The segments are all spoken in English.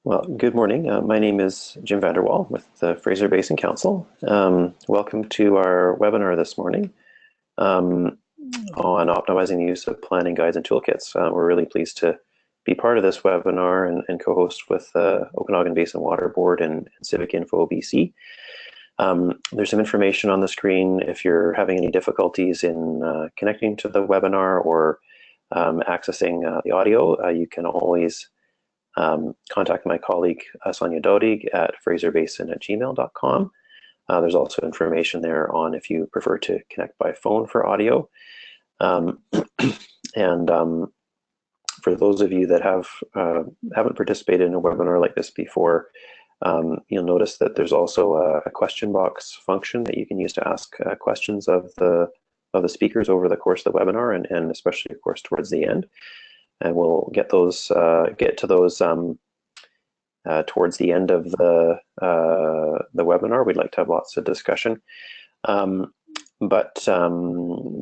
Well, good morning. My name is Jim Vanderwall with the Fraser Basin Council. Welcome to our webinar this morning on optimizing the use of planning guides and toolkits. We're really pleased to be part of this webinar and co-host with Okanagan Basin Water Board and CivicInfo BC. There's some information on the screen. If you're having any difficulties in connecting to the webinar or accessing the audio, you can always contact my colleague Sonia Dodig at fraserbasin@gmail.com. There's also information there on if you prefer to connect by phone for audio. For those of you that haven't participated in a webinar like this before, you'll notice that there's also a question box function that you can use to ask questions of the speakers over the course of the webinar, and especially, of course, towards the end. And we'll get to those towards the end of the webinar. We'd like to have lots of discussion, but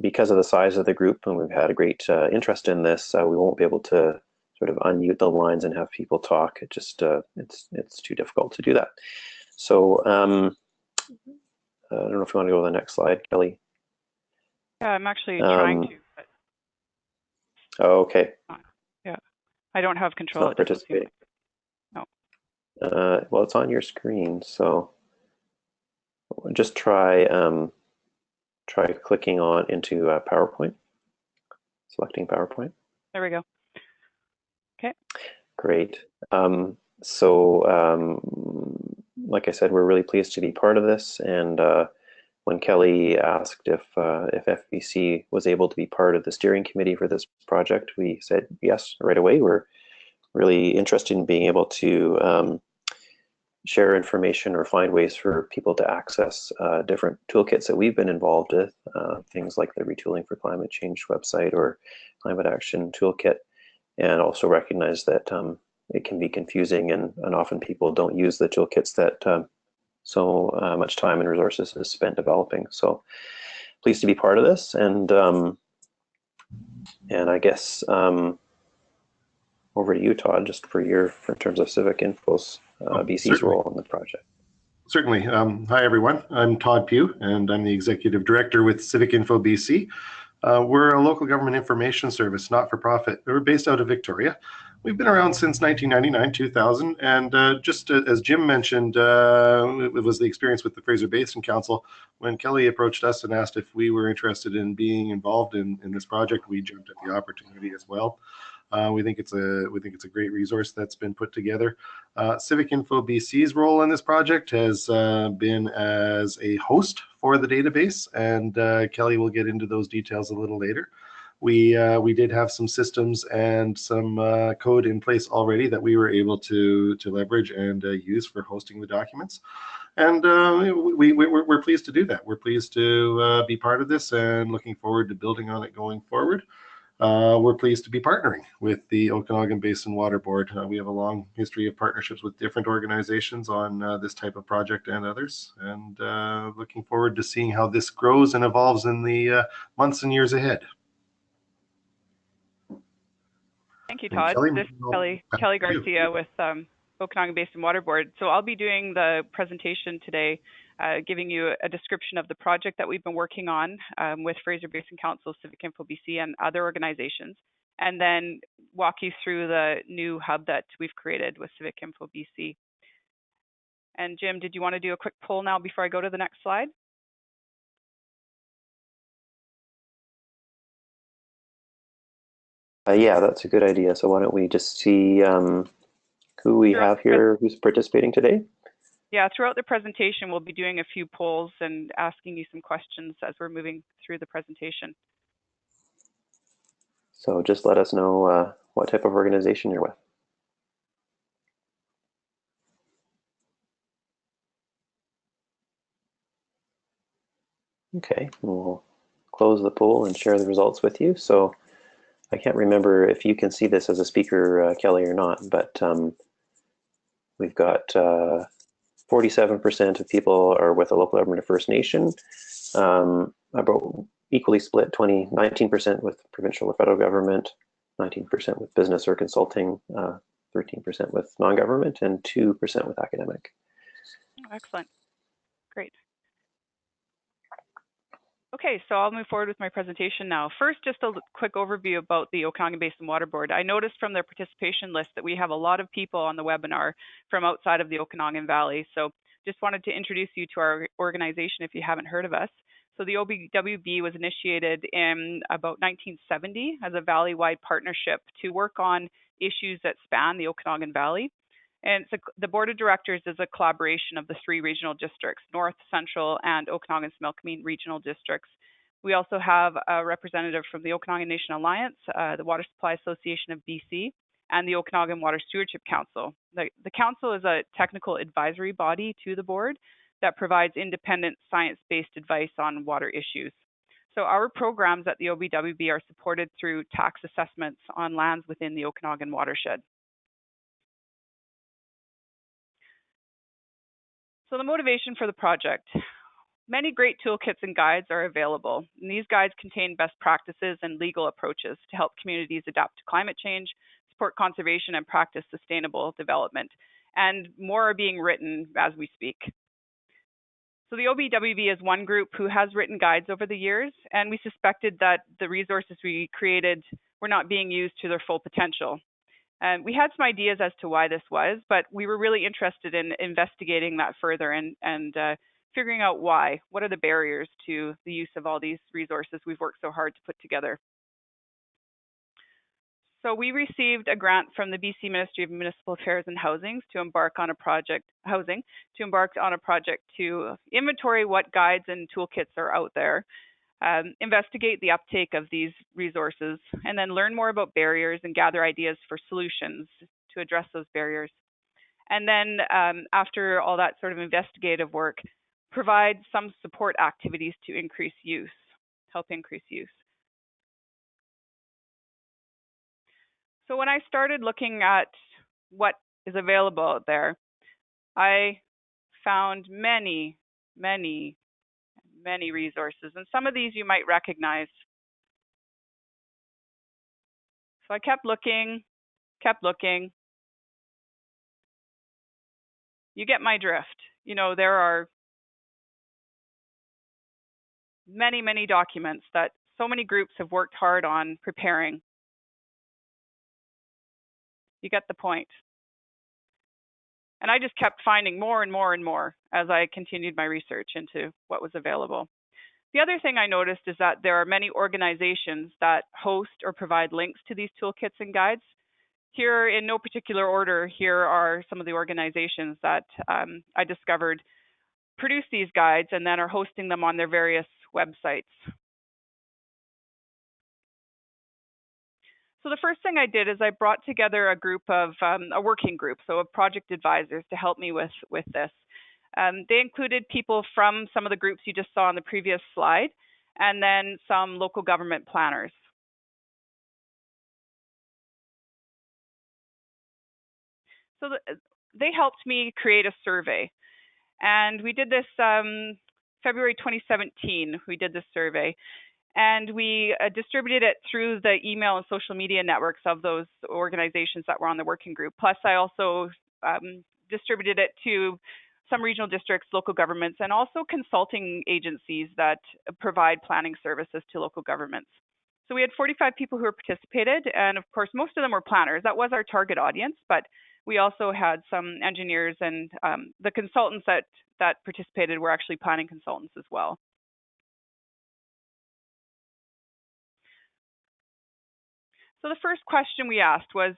because of the size of the group, and we've had a great interest in this, we won't be able to sort of unmute the lines and have people talk. It just it's too difficult to do that. So I don't know if you want to go to the next slide, Kelly. Yeah, I'm actually trying to. But... Oh, okay. Yeah, I don't have control. It's not participating. No. Well, it's on your screen, so just try clicking on into PowerPoint, selecting PowerPoint. There we go. Okay. Great. Like I said, we're really pleased to be part of this, and when Kelly asked if FBC was able to be part of the steering committee for this project, we said yes right away. We're really interested in being able to share information or find ways for people to access different toolkits that we've been involved with, things like the Retooling for Climate Change website or Climate Action Toolkit, and also recognize that it can be confusing, and often people don't use the toolkits that so much time and resources is spent developing. So pleased to be part of this, and I guess over to you, Todd, just for in terms of CivicInfo's BC's role in the project. Certainly. Hi, everyone. I'm Todd Pugh, and I'm the Executive Director with CivicInfo BC. We're a local government information service, not-for-profit. We're based out of Victoria. We've been around since 1999, 2000, and just as Jim mentioned, it was the experience with the Fraser Basin Council. When Kelly approached us and asked if we were interested in being involved in this project, we jumped at the opportunity as well. We think it's a great resource that's been put together. CivicInfo BC's role in this project has been as a host for the database, and Kelly will get into those details a little later. We did have some systems and some code in place already that we were able to leverage and use for hosting the documents. And we're pleased to do that. We're pleased to be part of this and looking forward to building on it going forward. We're pleased to be partnering with the Okanagan Basin Water Board. We have a long history of partnerships with different organizations on this type of project and others, and looking forward to seeing how this grows and evolves in the months and years ahead. Thank you, Todd. This is Kellie Garcia with Okanagan Basin Water Board. So I'll be doing the presentation today, giving you a description of the project that we've been working on with Fraser Basin Council, CivicInfo BC, and other organizations, and then walk you through the new hub that we've created with CivicInfo BC. And Jim, did you want to do a quick poll now before I go to the next slide? Yeah, that's a good idea. So why don't we just see who we have here who's participating today? Yeah, throughout the presentation, we'll be doing a few polls and asking you some questions as we're moving through the presentation. So just let us know what type of organization you're with. Okay, we'll close the poll and share the results with you. So I can't remember if you can see this as a speaker, Kelly, or not, but we've got 47% of people are with a local government or First Nation, about equally split, 19% with provincial or federal government, 19% with business or consulting, 13% with non-government, and 2% with academic. Oh, excellent. Great. Okay, so I'll move forward with my presentation now. First, just a quick overview about the Okanagan Basin Water Board. I noticed from their participation list that we have a lot of people on the webinar from outside of the Okanagan Valley. So just wanted to introduce you to our organization if you haven't heard of us. So the OBWB was initiated in about 1970 as a valley-wide partnership to work on issues that span the Okanagan Valley. And the board of directors is a collaboration of the 3 regional districts, North, Central, and Okanagan-Similkameen regional districts. We also have a representative from the Okanagan Nation Alliance, the Water Supply Association of BC, and the Okanagan Water Stewardship Council. The council is a technical advisory body to the board that provides independent science-based advice on water issues. So our programs at the OBWB are supported through tax assessments on lands within the Okanagan watershed. So the motivation for the project. Many great toolkits and guides are available, and these guides contain best practices and legal approaches to help communities adapt to climate change, support conservation, and practice sustainable development. And more are being written as we speak. So the OBWB is one group who has written guides over the years, and we suspected that the resources we created were not being used to their full potential. We had some ideas as to why this was, but we were really interested in investigating that further and figuring out why. What are the barriers to the use of all these resources we've worked so hard to put together? So we received a grant from the BC Ministry of Municipal Affairs and Housing to embark on a project to inventory what guides and toolkits are out there, investigate the uptake of these resources, and then learn more about barriers and gather ideas for solutions to address those barriers. And then after all that sort of investigative work, provide some support activities to increase use, help increase use. So when I started looking at what is available out there, I found many resources, and some of these you might recognize. So I kept looking. You get my drift. You know, there are many documents that so many groups have worked hard on preparing. You get the point. And I just kept finding more and more as I continued my research into what was available. The other thing I noticed is that there are many organizations that host or provide links to these toolkits and guides. Here, in no particular order, here are some of the organizations that I discovered produce these guides and then are hosting them on their various websites. So the first thing I did is I brought together a group of, a working group, so of project advisors to help me with this. They included people from some of the groups you just saw on the previous slide, and then some local government planners. So they helped me create a survey. And we did this February 2017, we did this survey. And we distributed it through the email and social media networks of those organizations that were on the working group. Plus, I also distributed it to some regional districts, local governments, and also consulting agencies that provide planning services to local governments. So we had 45 people who participated, and of course, most of them were planners. That was our target audience, but we also had some engineers, and the consultants that participated were actually planning consultants as well. So the first question we asked was,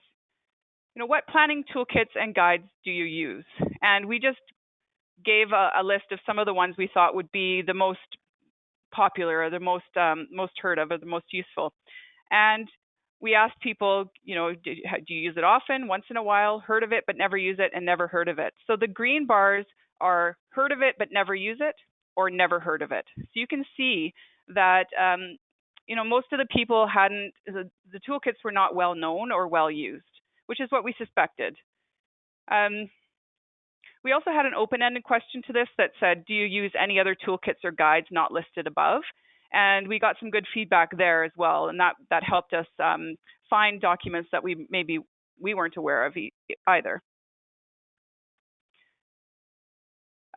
what planning toolkits and guides do you use? And we just gave a list of some of the ones we thought would be the most popular, or the most heard of, or the most useful. And we asked people, do you use it often, once in a while, heard of it but never use it, and never heard of it? So the green bars are heard of it but never use it, or never heard of it. So you can see that most of the people hadn't, the toolkits were not well known or well used, which is what we suspected. We also had an open-ended question to this that said, do you use any other toolkits or guides not listed above? And we got some good feedback there as well, and that helped us find documents that we maybe we weren't aware of either.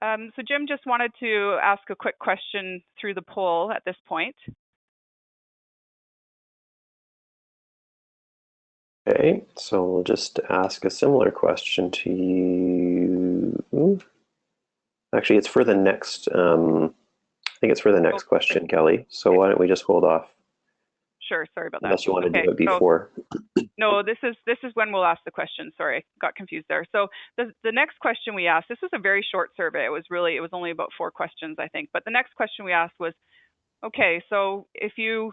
So Jim just wanted to ask a quick question through the poll at this point. Okay, so we'll just ask a similar question to you. Actually, it's for the next, I think it's for the next question, Kelly. So why don't we just hold off? Sure, sorry about that. Unless you want to do it before. So, no, this is when we'll ask the question. Sorry, got confused there. So the next question we asked, this was a very short survey. It was only about 4 questions, I think. But the next question we asked was, okay, so if you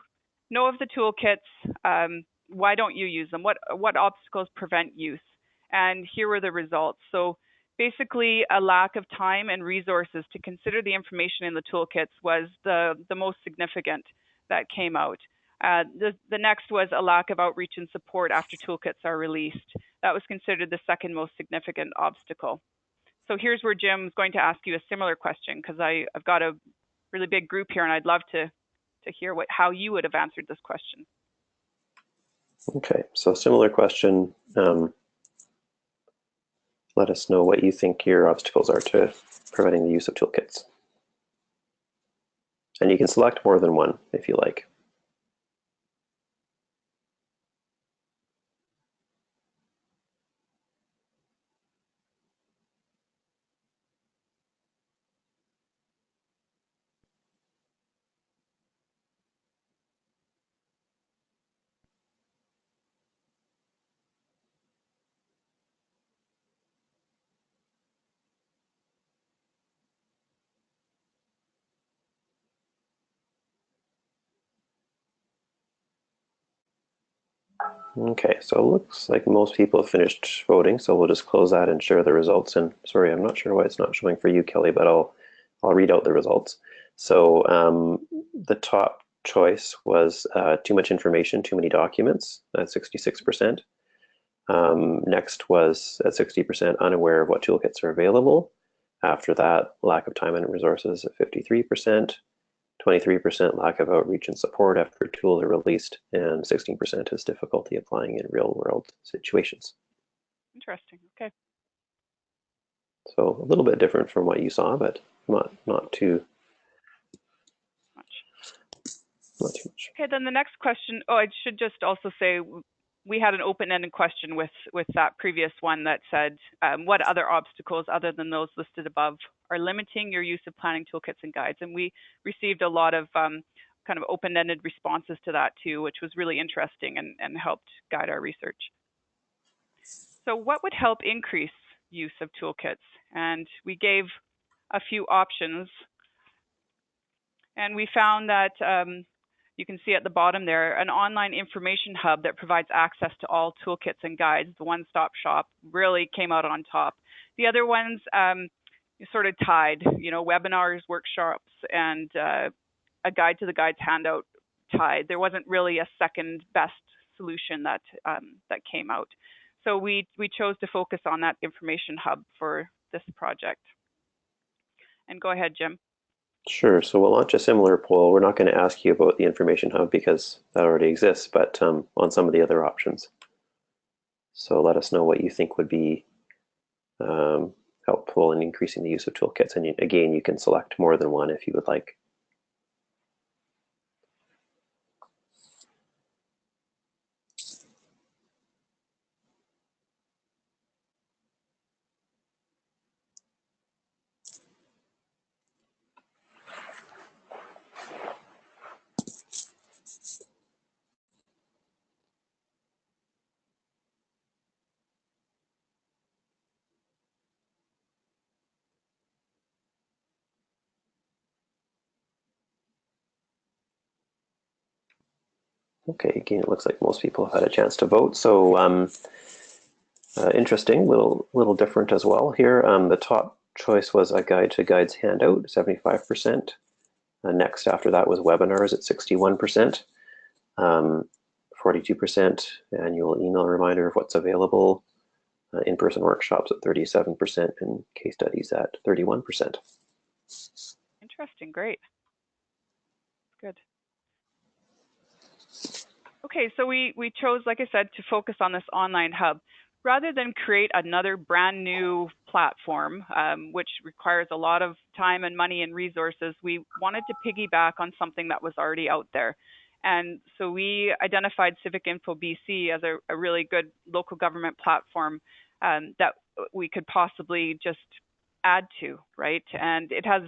know of the toolkits, why don't you use them? What obstacles prevent use? And here were the results. So basically, a lack of time and resources to consider the information in the toolkits was the most significant that came out. The next was a lack of outreach and support after toolkits are released. That was considered the second most significant obstacle. So here's where Jim's going to ask you a similar question, because I've got a really big group here, and I'd love to hear how you would have answered this question. Okay, so similar question. Let us know what you think your obstacles are to preventing the use of toolkits. And you can select more than one if you like. Okay, so it looks like most people have finished voting, so we'll just close that and share the results. And sorry, I'm not sure why it's not showing for you, Kelly, but I'll read out the results. So the top choice was too much information, too many documents, at 66%. Next was at 60% unaware of what toolkits are available. After that, lack of time and resources at 53%. 23% lack of outreach and support after tools are released, and 16% has difficulty applying in real-world situations. Interesting. Okay. So a little bit different from what you saw, but not too much. Okay, then the next question. Oh, I should just also say we had an open-ended question with that previous one that said, what other obstacles other than those listed above are limiting your use of planning toolkits and guides? And we received a lot of kind of open-ended responses to that too, which was really interesting and helped guide our research. So what would help increase use of toolkits? And we gave a few options, and we found that you can see at the bottom there, an online information hub that provides access to all toolkits and guides, the one-stop shop, really came out on top. The other ones sort of tied, webinars, workshops, and a guide to the guides handout tied. There wasn't really a second best solution that came out. So we chose to focus on that information hub for this project. And go ahead, Jim. Sure. So we'll launch a similar poll. We're not going to ask you about the information hub because that already exists, but on some of the other options. So let us know what you think would be helpful in increasing the use of toolkits. And again, you can select more than one if you would like. Okay, again, it looks like most people have had a chance to vote. So interesting, little different as well here. The top choice was a guide to guides handout, 75%. Next after that was webinars at 61%. 42% annual email reminder of what's available. In-person workshops at 37% and case studies at 31%. Interesting, great. Good. Okay, so we chose, like I said, to focus on this online hub. Rather than create another brand new platform, which requires a lot of time and money and resources, we wanted to piggyback on something that was already out there. And so we identified CivicInfo BC as a really good local government platform that we could possibly just add to, right? And it has,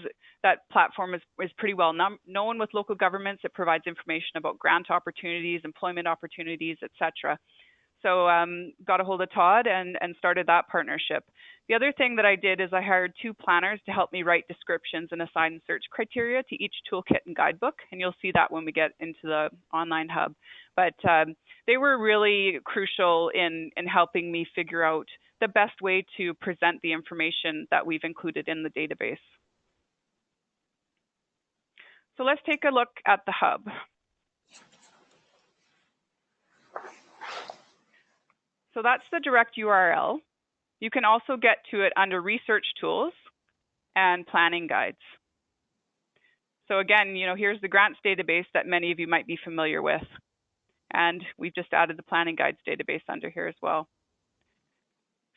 that platform is pretty well known with local governments. It provides information about grant opportunities, employment opportunities, etc. So got a hold of Todd and started that partnership. The other thing that I did is I hired 2 planners to help me write descriptions and assign search criteria to each toolkit and guidebook, and you'll see that when we get into the online hub. But they were really crucial in helping me figure out the best way to present the information that we've included in the database. So let's take a look at the hub. So that's the direct URL. You can also get to it under Research Tools and Planning Guides. So again, here's the grants database that many of you might be familiar with. And we've just added the Planning Guides database under here as well.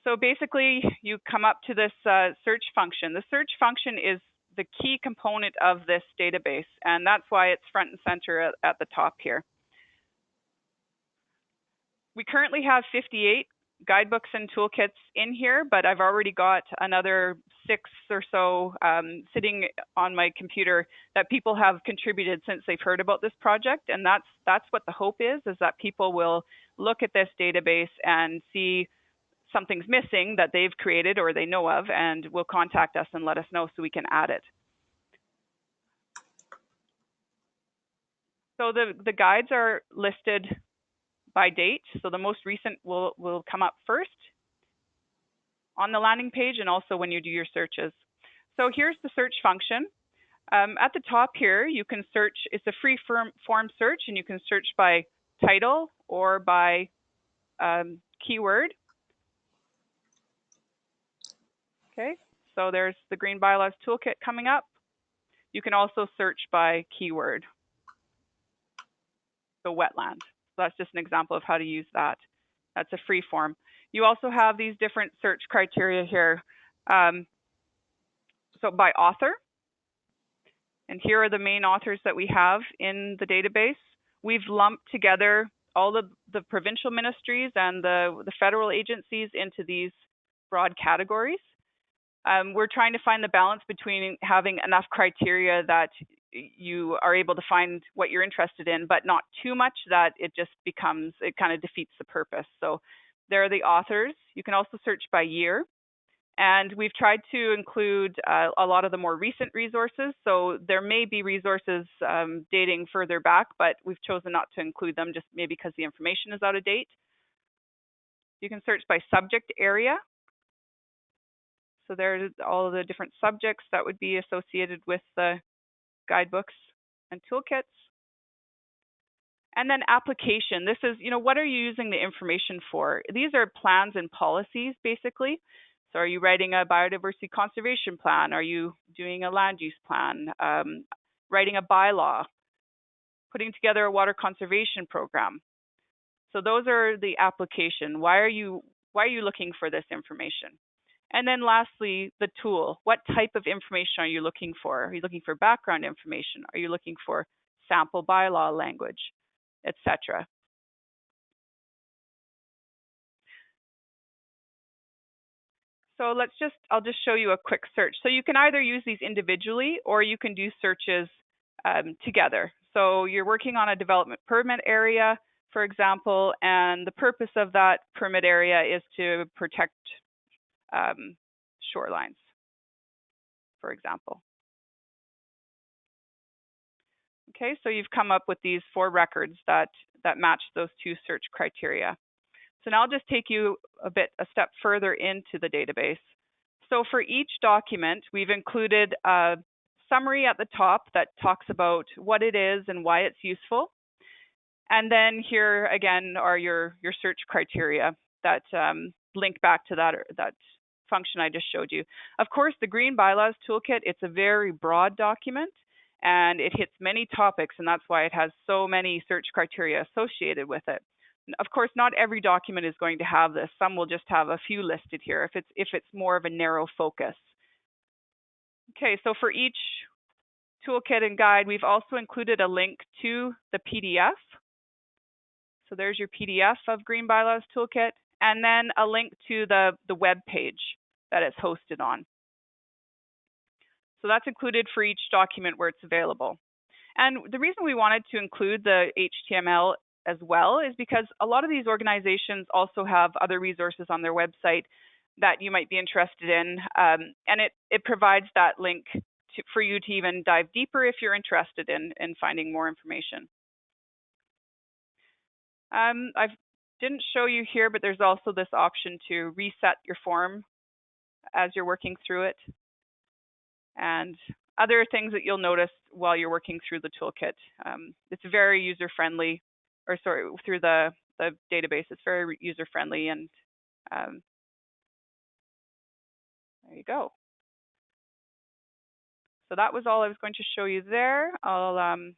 So basically, you come up to this search function. The search function is the key component of this database, and that's why it's front and center at the top here. We currently have 58 guidebooks and toolkits in here, but I've already got another 6 or so sitting on my computer that people have contributed since they've heard about this project. And that's what the hope is that people will look at this database and see something's missing that they've created or they know of, and will contact us and let us know so we can add it. So the guides are listed by date. So the most recent will come up first on the landing page and also when you do your searches. So here's the search function. At the top here, you can search, it's a free form search, and you can search by title or by keyword. Okay, so there's the Green Bylaws Toolkit coming up. You can also search by keyword. So wetland. That's just an example of how to use that. That's a free form. You also have these different search criteria here. So by author, and here are the main authors that we have in the database. We've lumped together all the provincial ministries and the federal agencies into these broad categories. We're trying to find the balance between having enough criteria that you are able to find what you're interested in, but not too much that it just becomes, it kind of defeats the purpose. So there are the authors. You can also search by year. And we've tried to include a lot of the more recent resources. So there may be resources dating further back, but we've chosen not to include them just maybe because the information is out of date. You can search by subject area. So there's all of the different subjects that would be associated with the guidebooks and toolkits. And then application. This is, what are you using the information for? These are plans and policies, basically. So are you writing a biodiversity conservation plan? Are you doing a land use plan? Writing a bylaw? Putting together a water conservation program? So those are the application. Why are you looking for this information? And then lastly, the tool. What type of information are you looking for? Are you looking for background information? Are you looking for sample bylaw language, etc.? So I'll just show you a quick search. So you can either use these individually or you can do searches together. So you're working on a development permit area, for example, and the purpose of that permit area is to protect shorelines, for example. Okay, so you've come up with these 4 records that match those 2 search criteria. So now I'll just take you a step further into the database. So for each document, we've included a summary at the top that talks about what it is and why it's useful. And then here again are your search criteria that link back to that function I just showed you. Of course, the Green Bylaws Toolkit, it's a very broad document, and it hits many topics, and that's why it has so many search criteria associated with it. Of course, not every document is going to have this. Some will just have a few listed here if it's more of a narrow focus. Okay, so for each toolkit and guide, we've also included a link to the PDF. So there's your PDF of Green Bylaws Toolkit, and then a link to the web page that it's hosted on. So that's included for each document where it's available. And the reason we wanted to include the HTML as well is because a lot of these organizations also have other resources on their website that you might be interested in, and it provides that link for you to even dive deeper if you're interested in finding more information. I didn't show you here, but there's also this option to reset your form as you're working through it, and other things that you'll notice while you're working through the toolkit. It's very user-friendly, or sorry, through the database. It's very user-friendly, and there you go. So that was all I was going to show you there. I'll go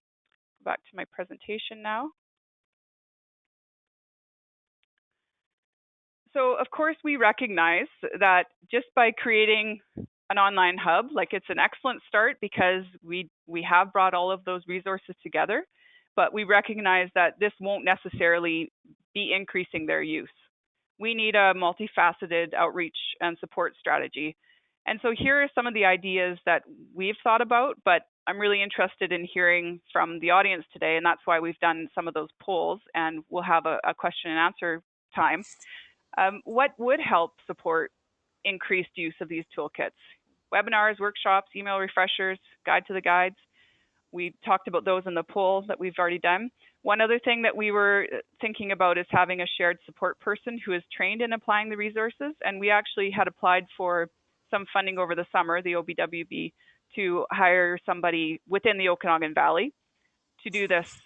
back to my presentation now. So of course we recognize that just by creating an online hub, like, it's an excellent start because we have brought all of those resources together, but we recognize that this won't necessarily be increasing their use. We need a multifaceted outreach and support strategy. And so here are some of the ideas that we've thought about, but I'm really interested in hearing from the audience today, and that's why we've done some of those polls, and we'll have a question and answer time. What would help support increased use of these toolkits? Webinars, workshops, email refreshers, guide to the guides. We talked about those in the poll that we've already done. One other thing that we were thinking about is having a shared support person who is trained in applying the resources, and we actually had applied for some funding over the summer, the OBWB, to hire somebody within the Okanagan Valley to do this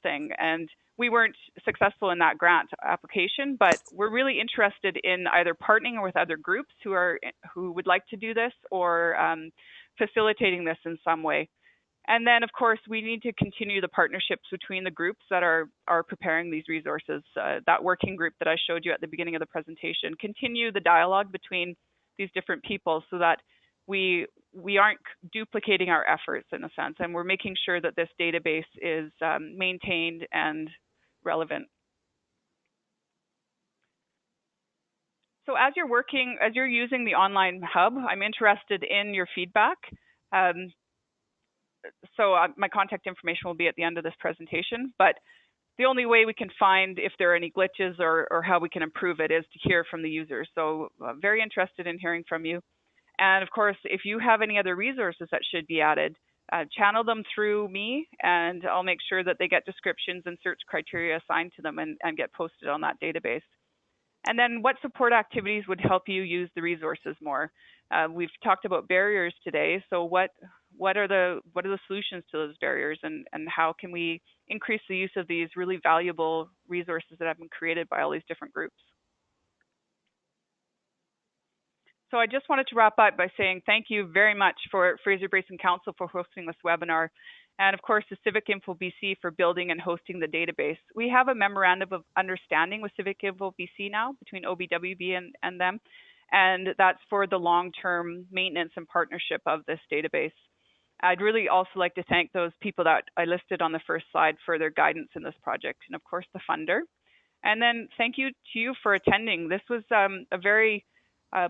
thing. And we weren't successful in that grant application, but we're really interested in either partnering with other groups who would like to do this, or facilitating this in some way. And then, of course, we need to continue the partnerships between the groups that are preparing these resources. That working group that I showed you at the beginning of the presentation, continue the dialogue between these different people so that we aren't duplicating our efforts, in a sense, and we're making sure that this database is maintained and relevant. So as you're using the online hub, I'm interested in your feedback. So my contact information will be at the end of this presentation, but the only way we can find if there are any glitches or how we can improve it is to hear from the users. So very interested in hearing from you. And of course, if you have any other resources that should be added, channel them through me, and I'll make sure that they get descriptions and search criteria assigned to them and get posted on that database. And then what support activities would help you use the resources more? We've talked about barriers today. So what are the solutions to those barriers, and how can we increase the use of these really valuable resources that have been created by all these different groups? So I just wanted to wrap up by saying thank you very much for Fraser Basin Council for hosting this webinar, and of course the CivicInfo BC for building and hosting the database. We have a memorandum of understanding with CivicInfo BC now between OBWB and them, and that's for the long-term maintenance and partnership of this database. I'd really also like to thank those people that I listed on the first slide for their guidance in this project, and of course the funder. And then thank you to you for attending. This was a very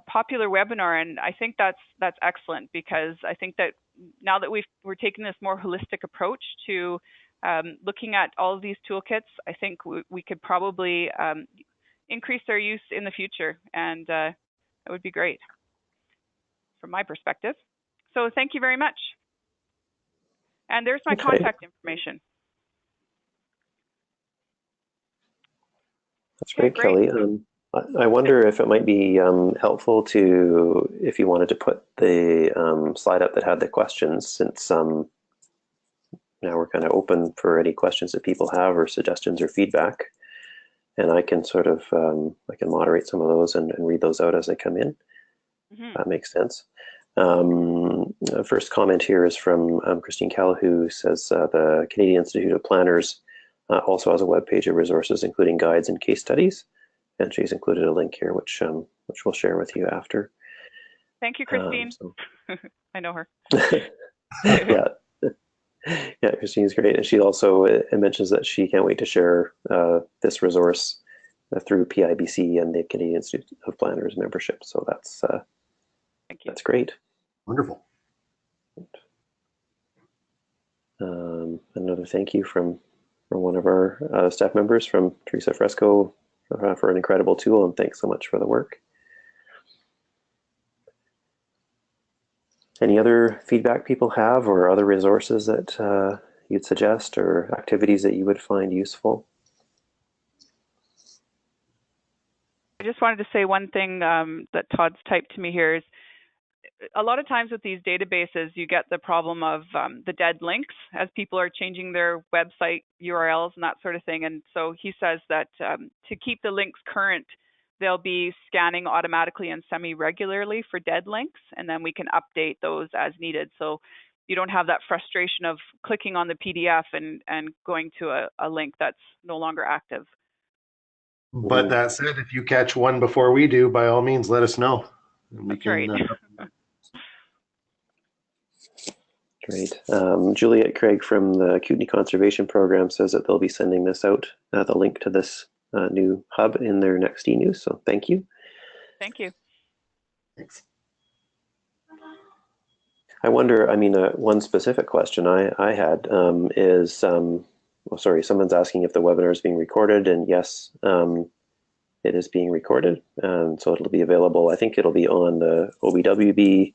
popular webinar, and I think that's excellent, because I think that now that we're taking this more holistic approach to looking at all of these toolkits, I think we could probably increase their use in the future, and that would be great from my perspective. So thank you very much. And there's my contact information. That's great, Kelly. I wonder if it might be helpful to, if you wanted to put the slide up that had the questions, since now we're kind of open for any questions that people have or suggestions or feedback. And I can sort of, I can moderate some of those and read those out as they come in. Mm-hmm. That makes sense. first comment here is from Christine Kell, who says the Canadian Institute of Planners also has a webpage of resources, including guides and case studies. And she's included a link here, which we'll share with you after. Thank you, Christine. I know her. Yeah. Yeah, Christine's great. And she also mentions that she can't wait to share this resource through PIBC and the Canadian Institute of Planners membership. So that's Thank you. That's great. Wonderful. Another thank you from one of our staff members, from Teresa Fresco, for an incredible tool, and thanks so much for the work. Any other feedback people have, or other resources that you'd suggest, or activities that you would find useful? I just wanted to say one thing that Todd's typed to me here is, a lot of times with these databases, you get the problem of the dead links as people are changing their website URLs and that sort of thing. And so he says that to keep the links current, they'll be scanning automatically and semi-regularly for dead links, and then we can update those as needed. So you don't have that frustration of clicking on the PDF and going to a link that's no longer active. But that said, if you catch one before we do, by all means, let us know. That's right. Great. Juliet Craig from the Kootenay Conservation Program says that they'll be sending this out, the link to this new hub, in their next e-news. So thank you. Thank you. Thanks. I wonder, I mean, one specific question I had is, well, sorry, someone's asking if the webinar is being recorded, and yes, it is being recorded. So it'll be available, I think it'll be on the OBWB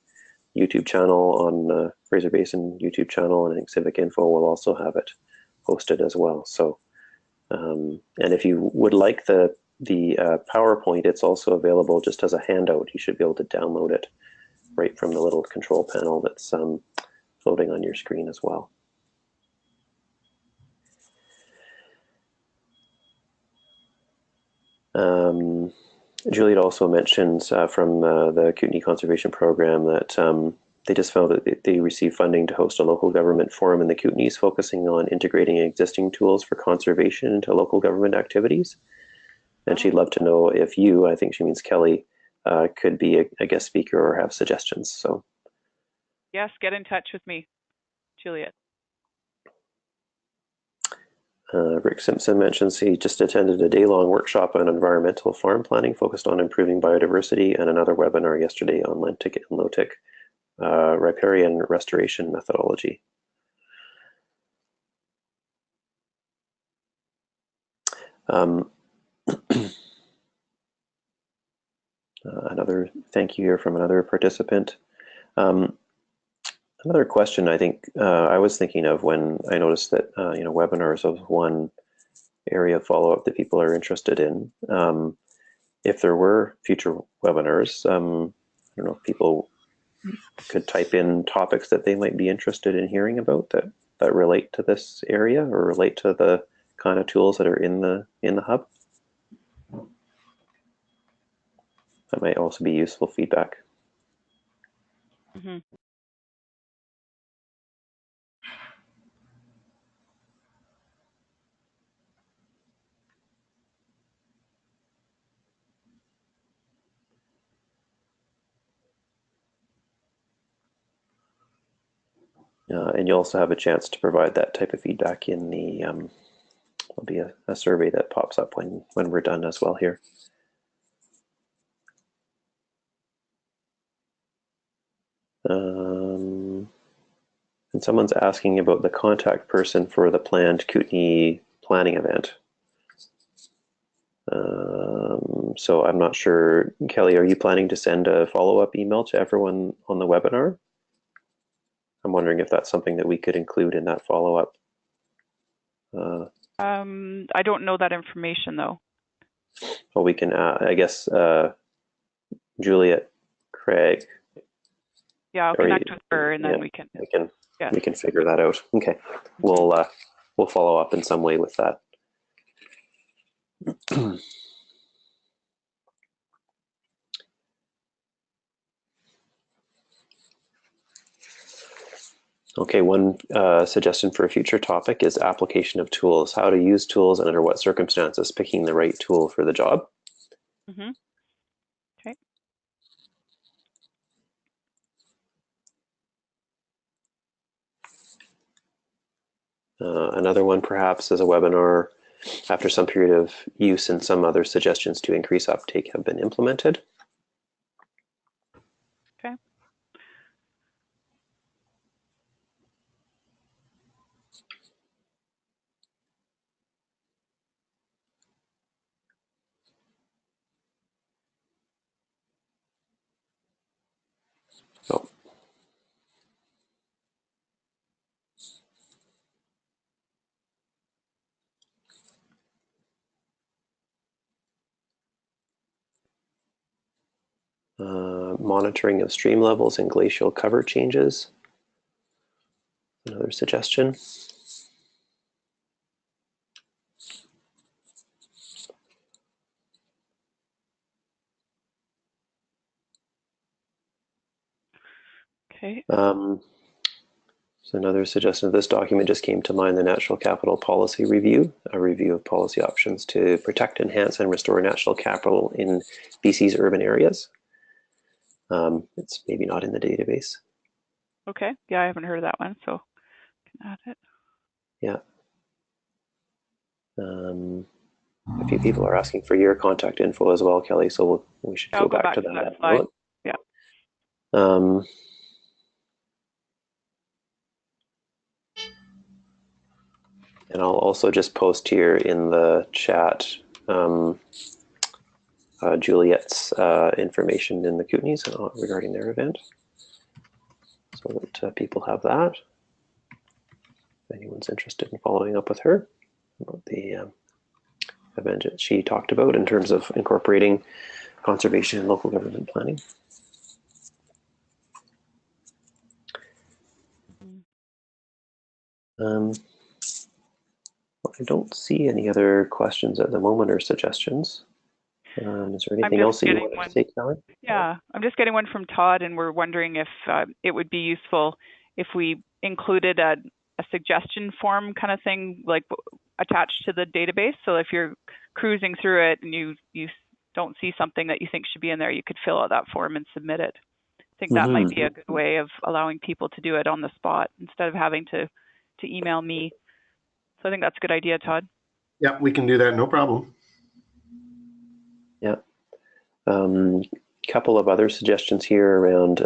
YouTube channel, on the Fraser Basin YouTube channel, and I think CivicInfo will also have it posted as well. So, and if you would like the PowerPoint, it's also available just as a handout. You should be able to download it right from the little control panel that's floating on your screen as well. Juliet also mentions from the Kootenay Conservation Program that they just found that they received funding to host a local government forum in the Kootenays, focusing on integrating existing tools for conservation into local government activities. And she'd love to know if you, I think she means Kellie, could be a guest speaker or have suggestions. So yes, get in touch with me, Juliet. Rick Simpson mentions he just attended a day-long workshop on environmental farm planning focused on improving biodiversity, and another webinar yesterday on lentic and low-tick riparian restoration methodology. Another thank you here from another participant. Another question I think I was thinking of when I noticed that webinars of one area of follow-up that people are interested in. If there were future webinars, I don't know if people could type in topics that they might be interested in hearing about that relate to this area or relate to the kind of tools that are in the hub. That might also be useful feedback. Mm-hmm. And you also have a chance to provide that type of feedback in the, there'll be a survey that pops up when we're done as well here. And someone's asking about the contact person for the planned Kootenay planning event. So I'm not sure, Kellie, are you planning to send a follow-up email to everyone on the webinar? I'm wondering if that's something that we could include in that follow-up. I don't know that information though. Well, we can, I guess, Juliet Craig. Yeah, I'll connect with her, and then we can figure that out. Okay, we'll follow up in some way with that. Okay, one suggestion for a future topic is application of tools, how to use tools and under what circumstances, picking the right tool for the job. Mm-hmm. Okay. Another one perhaps is a webinar after some period of use and some other suggestions to increase uptake have been implemented. Okay. So, monitoring of stream levels and glacial cover changes. Another suggestion. Okay. So another suggestion of this document just came to mind, the Natural Capital Policy Review, a review of policy options to protect, enhance, and restore natural capital in BC's urban areas. It's maybe not in the database. Okay. Yeah, I haven't heard of that one, so I can add it. Yeah. A few people are asking for your contact info as well, Kelly, so we should I'll go back to to that. slide. Yeah. And I'll also just post here in the chat Juliet's information in the Kootenays regarding their event, so that people have that. If anyone's interested in following up with her about the event that she talked about in terms of incorporating conservation and local government planning. Well, I don't see any other questions at the moment or suggestions. Is there anything else that you want to say, Kelly? Yeah, I'm just getting one from Todd, and we're wondering if it would be useful if we included a suggestion form kind of thing, like attached to the database. So if you're cruising through it and you don't see something that you think should be in there, you could fill out that form and submit it. I think that might be a good way of allowing people to do it on the spot instead of having to email me. So I think that's a good idea, Todd. Yeah, we can do that, no problem. Yeah. Couple of other suggestions here around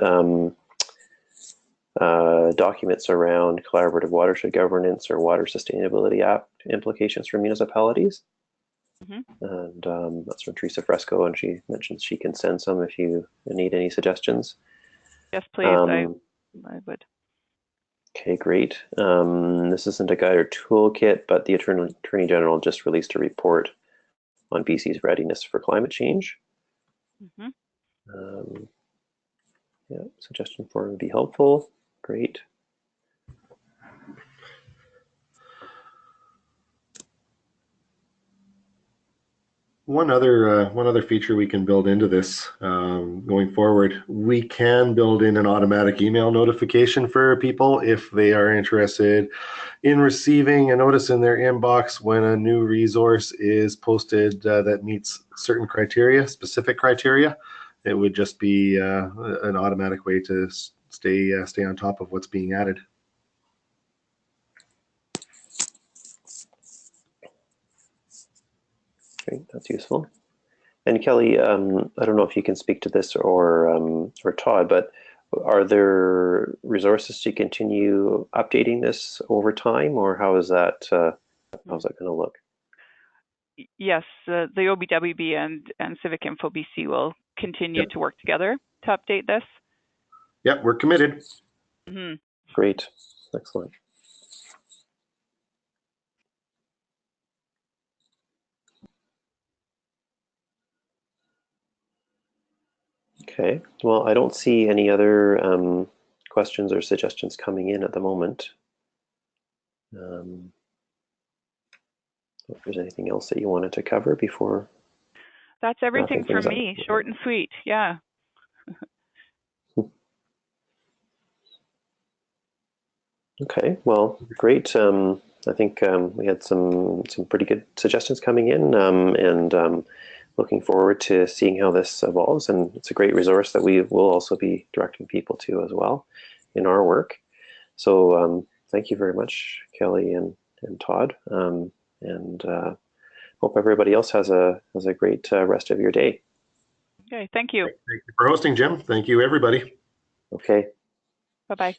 documents around collaborative watershed governance or water sustainability app implications for municipalities. And that's from Teresa Fresco, and she mentions she can send some if you need any suggestions. Yes, please. I would. Okay, great. This isn't a guide or toolkit, but the Attorney General just released a report on BC's readiness for climate change. Yeah, suggestion form would be helpful. Great. One other feature we can build into this going forward, we can build in an automatic email notification for people if they are interested in receiving a notice in their inbox when a new resource is posted that meets certain criteria, specific criteria. It would just be an automatic way to stay on top of what's being added. Great, that's useful. And Kelly, I don't know if you can speak to this or Todd, but are there resources to continue updating this over time, or how is that? How's that going to look? Yes, the OBWB and CivicInfo BC will continue to work together to update this. Yep, we're committed. Great, excellent. Okay, well, I don't see any other questions or suggestions coming in at the moment. If there's anything else that you wanted to cover before. That's everything from me, short and sweet, yeah. Okay, well, great. I think we had some pretty good suggestions coming in, and looking forward to seeing how this evolves. And it's a great resource that we will also be directing people to as well in our work. So thank you very much, Kellie and Todd, and hope everybody else has a great rest of your day. Okay, thank you. Thank you for hosting, Jim. Thank you, everybody. Okay. Bye-bye.